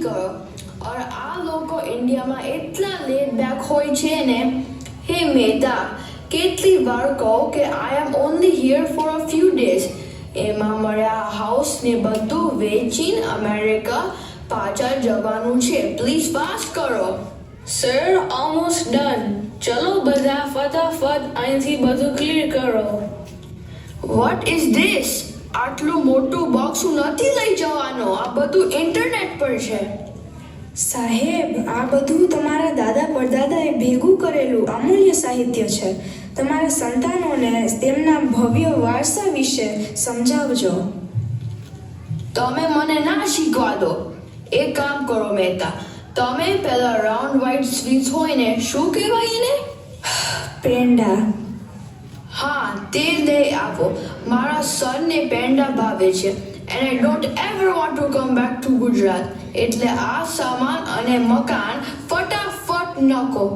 કરો और આ લોકો ઇન્ડિયામાં એટલા લેટ બેક હોય છે ને હે મહેતા કેટલી વાર કહો કે I am only here for a few days એમાં મળ્યા હાઉસ ને બધું વેચીને અમેરિકા પાછા જવાનું છે પ્લીઝ ફાસ્ટ કરો સર ઓલમોસ્ટ ડન ચલો બધા ફટાફટ અહીંથી બધું ક્લિયર કરો વોટ ઇઝ ધીસ આટલું મોટું બોક્સ હું નથી લઈ જવાનો આ બધું ઇન્ટરનેટ પર છે સાહેબ આ બધું તમારા દાદા પરદાદાએ ભેગું કરેલું અમૂલ્ય સાહિત્ય છે તમારા સંતાનોને તેમના ભવ્ય વારસા વિશે સમજાવજો તમે મને ના શીખવા દો એક કામ કરો મહેતા તમે પેલા રાઉન્ડ વ્હાઈટ સ્વીટ્સ હોય ને શું કહેવાય એને પેંડા હા તે લઈ આપો મારા સનને પેંડા ભાવે છે and I don't ever want to come back to Gujarat એટલે આ સામાન અને મકાન ફટાફટ નકો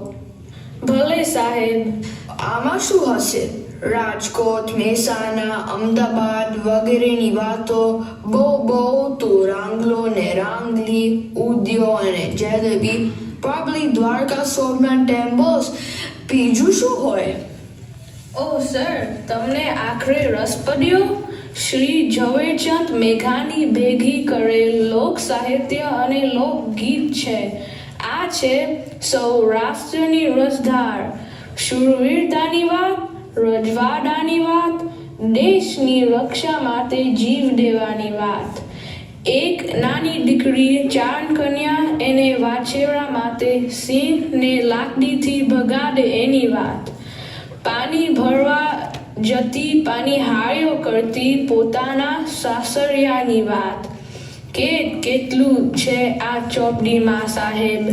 ભલે સાહેબ આમાં શું હશે રાજકોટ મહેસાણા અમદાવાદ વગેરેની વાતો બહુ તો રાંગલો ને રાંગલી ઉદ્યો અને જલેબી પ્રોબેબલી દ્વારકા સોમનાથ ટેમ્પલ્સ બીજું શું હોય ઓ સર તમને આખરે રસ પડ્યો શ્રી ઝવેરચંદ મેઘાણી ભેગી કરેલ લોક સાહિત્ય અને લોકગીત છે આ છે સૌરાષ્ટ્રની રસધાર શૂરવીરતાની વાત રજવાડાની વાત દેશની રક્ષા માટે જીવ દેવાની વાત એક નાની દીકરી ચાર કન્યા એને વાછેરા માટે સિંહને લાકડીથી ભગાડે એની વાત પાણી ભરવા જતી પાણી હાર્યો કરતી પોતાના સાસરિયાની વાત કેટલું છે આ ચોપડીમાં સાહેબ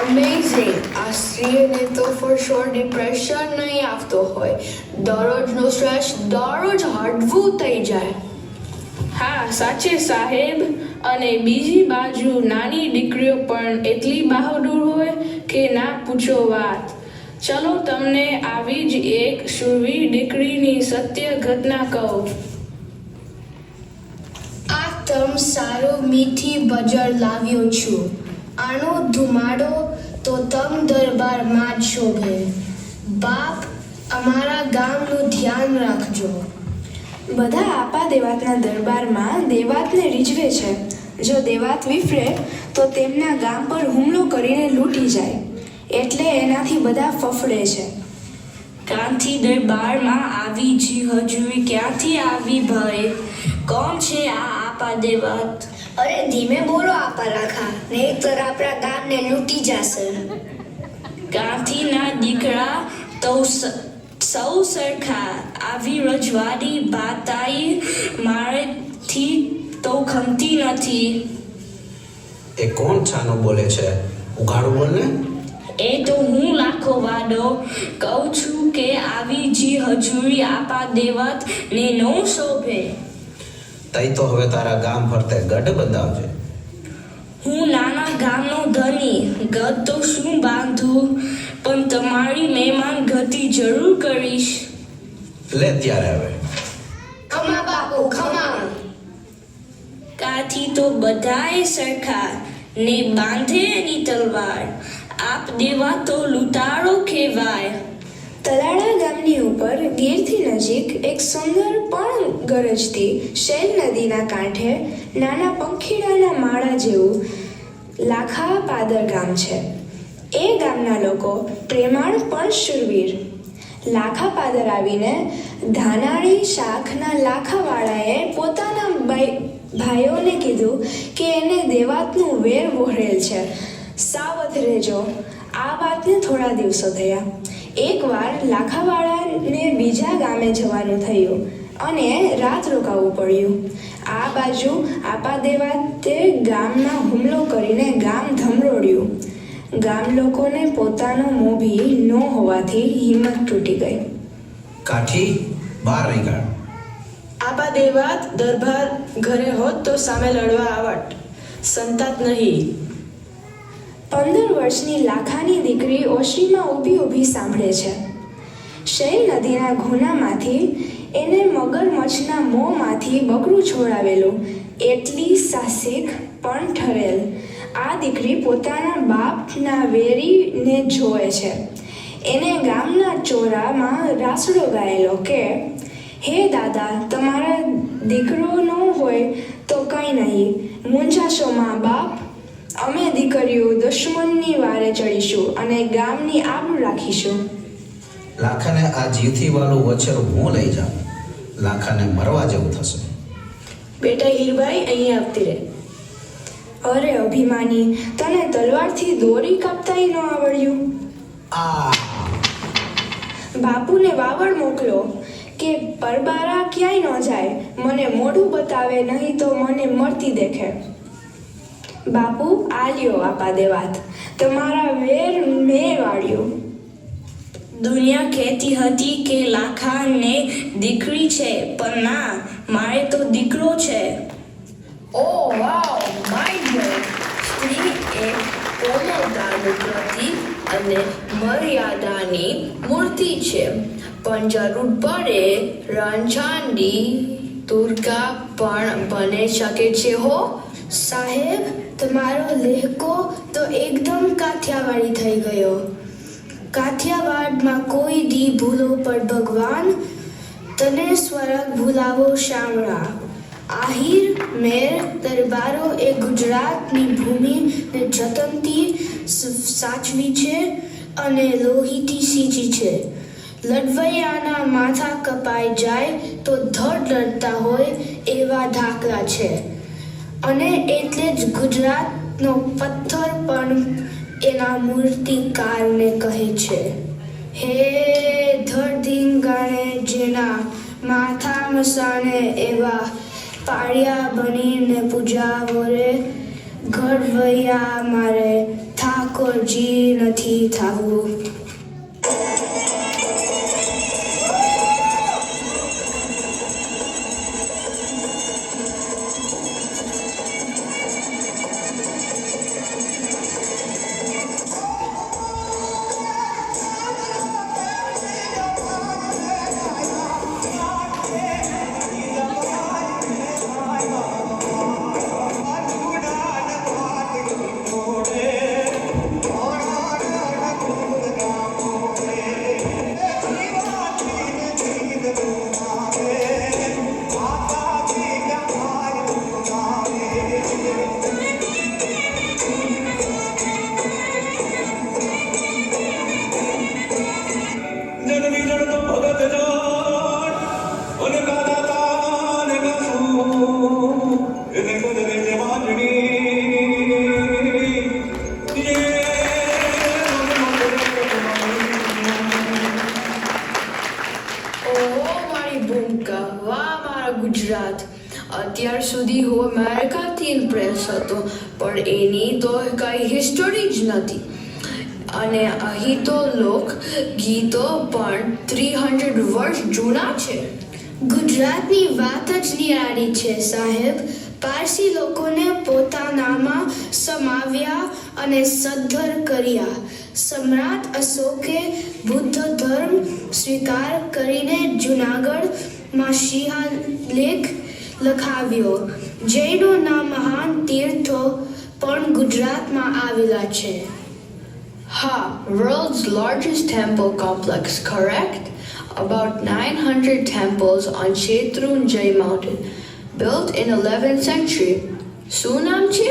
Amazing. આ સ્ત્રીને તો ફોર શ્યોર ડિપ્રેશન નહીં આવતો હોય દરરોજનો સ્ટ્રેસ દરરોજ હળવું થઈ જાય હા સાચે સાહેબ અને બીજી બાજુ નાની દીકરીઓ પણ એટલી બહાદુર હોય કે ના પૂછો વાત ચલો તમને આવી જ એક શૂરવીર દીકરીની સત્ય ઘટના કહું આ તમ સારો મીઠી બજર લાવ્યો છું આનો ધુમાડો તો તમ દરબારમાં જ શોભે બાપ અમારા ગામનું ધ્યાન રાખજો બધા આપા દેવાતના દરબારમાં દેવાતને રીઝવે છે જો દેવાત વિફરે તો તેમના ગામ પર હુમલો કરીને લૂંટી જાય એટલે એનાથી બધા ફફડે છે ક્યાંથી દરબારમાં આવી જી હજુરી ક્યાંથી આવી ભાઈ કોણ છે આ આપા દેવાત અરે ધીમે બોલો આપા રાખા નહીતર આપણા ગામને લૂંટી જશે ગાંધીના દીકરા તો સૌ સરખા આવી રજવાડી બાતાઈ મારેથી તો ખમતી નથી એ કોણ છાનો બોલે છે ઉઘાડું બોલ ને એ તો હું લાખો વાડો કહું છું કે આવી જી હજુરી આપા દેવાત ને નો શોભે તઈ તો હવે તારા ગામ ફરતે ગઢ બંધાવજે હું નાના ગામનો ધની ગઢ તો શું બાંધું પણ તમારી મહેમાન ગતિ જરૂર કરીશ લે ત્યારે હવે ખમા બાપુ ખમા કાથી તો બધાએ સરખા ને બાંધે એની તલવાર આપ દેવા તો લૂંટારો કહેવાય તલાળા ગામની ઉપર ગીરથી નજીક એક સુંદર પણ ગરજતી શૈલ નદીના કાંઠે નાના પંખીડાના માળા જેવું લાખા પાદર ગામ છે એ ગામના લોકો પ્રેમાળ પણ શૂરવીર લાખા પાદર આવીને ધાનાળી શાખના લાખાવાળાએ પોતાના ભાઈઓને કીધું કે એને દેવાતનું વેર વહોરેલ છે. સાવધ રહેજો. આ વાતને થોડા દિવસો થયા. એકવાર લાખાવાળાને બીજા ગામે જવાનું થયું અને રાત રોકાવું પડ્યું. આ બાજુ આપા દેવાતે ગામમાં હુમલો કરીને ગામ ધમરોડ્યું. ગામ લોકોને પોતાનો મોભી ન હોવાથી હિંમત તૂટી ગઈ. કાઠી બહાર નીકળ. આપા દેવાત દરબાર ઘરે હોત તો સામે લડવા આવત. સંતાત નહીં. 15 વર્ષની લાખાની દીકરી ઓશરીમાં ઊભી સાંભળે છે. શૈલ નદીના ઘૂનામાંથી એને મગરમચ્છના મોંમાંથી બકરું છોડાવેલું એટલી સાહસિક પણ ઠરેલ આ દીકરી પોતાના બાપના વેરીને જોવે છે. એને ગામના ચોરામાં રાસડો ગાયેલો કે હે દાદા, તમારા દીકરો ન હોય તો કંઈ નહીં, મૂંઝાશો મા બાપ. અમે દીકરીઓ દુશ્મનની વારે ચડીશું અને ગામની આબરૂ રાખીશું. લાખાને આ જીવથી વાળું વછેરું હું લઈ જાઉં. લાખાને મરવા જેવું થશે. બેટા હીરભાઈ અહીં આવતી રહે. અરે અભિમાની, તને તલવારથી દોરી કાપતાય ન આવડ્યું? આ બાપુને વાવડ મોકલો કે પરબારા ક્યાંય ન જાય. મને મોઢું બતાવે નહીં તો મને મરતી દેખે. બાપુ, આ લ્યો આપા દેવાત, તમારા વેર મેં વાળ્યું. દુનિયા કહેતી હતી કે લાખાને દીકરી છે, પણ ના, મારે તો દીકરો છે. Oh wow, my dear. સ્ત્રી એક કોમળતાનું પ્રતીક અને મર્યાદાની મૂર્તિ છે. પણ જરૂર પડે રણછાંડી તુર્કા પણ બની શકે છે હો. સાહેબ, તમારો લહેકો તો એકદમ કાઠિયાવાડી થઈ ગયો. કાઠિયાવાડમાં કોઈ દી ભૂલો પર ભગવાન તને સ્વર્ગ ભૂલાવો શામળા. આહિર મેર દરબારો એ ગુજરાતની ભૂમિને જતનથી સાચવી છે અને લોહીથી સીંચી છે. લડવૈયાના માથા કપાઈ જાય તો ધડ લડતા હોય એવા ઢાકલા છે. અને એટલે જ ગુજરાતનો પથ્થર પણ એના મૂર્તિકારને કહે છે, હે ધરધીંગાણે જેના માથા મસાણે એવા પાળિયા બનીને પૂજા વરે ઘડવૈયા મારે ઠાકોરજી નથી થાવું. ગુજરાત અત્યાર સુધી હું અમેરિકાથી ઇમ્પ્રેસ હતો, પણ એની તો કઈ હિસ્ટોરી જ નથી. અને અહીં તો લોક ગીતો પણ 300 વર્ષ જૂના છે. ગુજરાતની વાત જ નિરાળી છે સાહેબ. પારસી લોકોને પોતાનામાં સમાવ્યા અને સદ્ધર કર્યા. સમ્રાટ અશોકે બુદ્ધ ધર્મ સ્વીકાર કરીને જૂનાગઢમાં શિલાલેખ લખાવ્યો. જૈનોના મહાન તીર્થો પણ ગુજરાતમાં આવેલા છે. Ha, world's largest temple complex, correct? About 900 temples on Shethrunjay mountain, built in 11th century. શું નામ છે?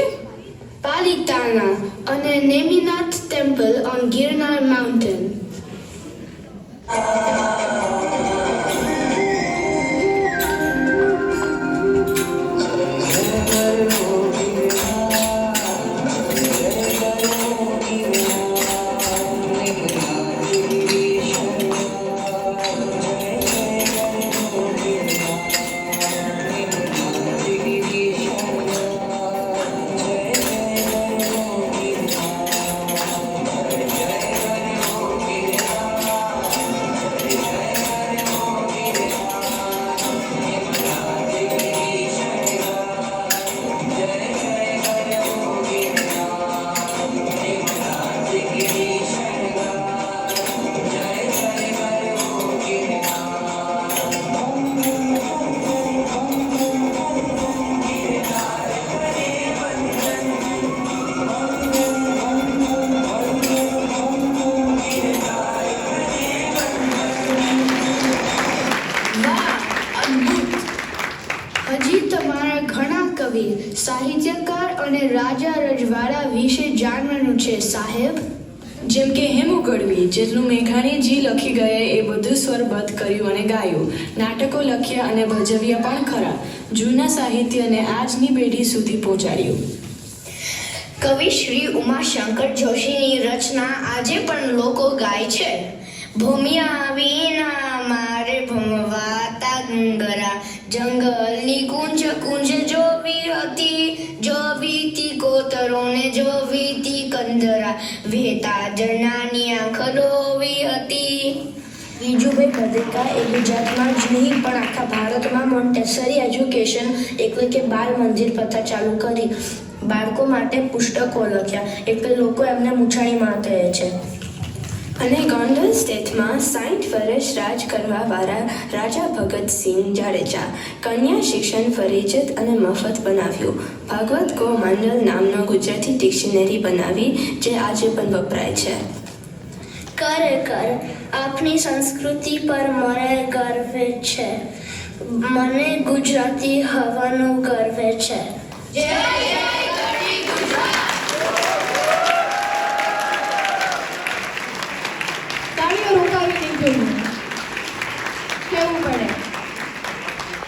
પાલિતાના અને Neminath temple on Girnar mountain. તમારા ઘણા કવિ સાહિત્યકાર અને રાજા રજવાડા વિશે જાણવાનું છે સાહેબ. જેમ કે હેમુ ગઢવી જેટલું મેઘાણીજી લખી ગયા એ બધું સ્વરબદ્ધ કર્યું અને ગાયું. નાટકો લખ્યા અને ભજવ્યા પણ ખરા. જૂના સાહિત્યને આજની પેઢી સુધી પહોંચાડ્યું. કવિ શ્રી ઉમાશંકર જોશીની રચના આજે પણ લોકો ગાય છે. ભૂમિયા વિના મારે ભમવાતા ગંગરા, જંગલની કુંજ કુંજ જોવી તી કોતરોને જોવી તી કંદરા, વહેતા ઝરણાની આંખ ડોવી હતી. વિજુભાઈ ભદેકા એ ગુજરાતમાં જ નહીં પણ આખા ભારતમાં મોન્ટેસરી એજ્યુકેશન એટલે કે બાળ મંદિર પ્રથા ચાલુ કરી. બાળકો માટે પુસ્તકો લખ્યા એટલે લોકો એમને મૂછાણીમાં કહે છે. અને ગોંડલ સ્ટેટમાં 60 વર્ષ રાજ કરવાવાળા રાજા ભગતસિંહ જાડેજા કન્યા શિક્ષણ ફરજિયાત અને મફત બનાવ્યું. ભાગવત ગો મંડળ નામનો ગુજરાતી ડિક્શનરી બનાવી જે આજે પણ વપરાય છે. ખરેખર આપની સંસ્કૃતિ પર મને ગર્વ છે. મને ગુજરાતી હોવાનો ગર્વ છે. જય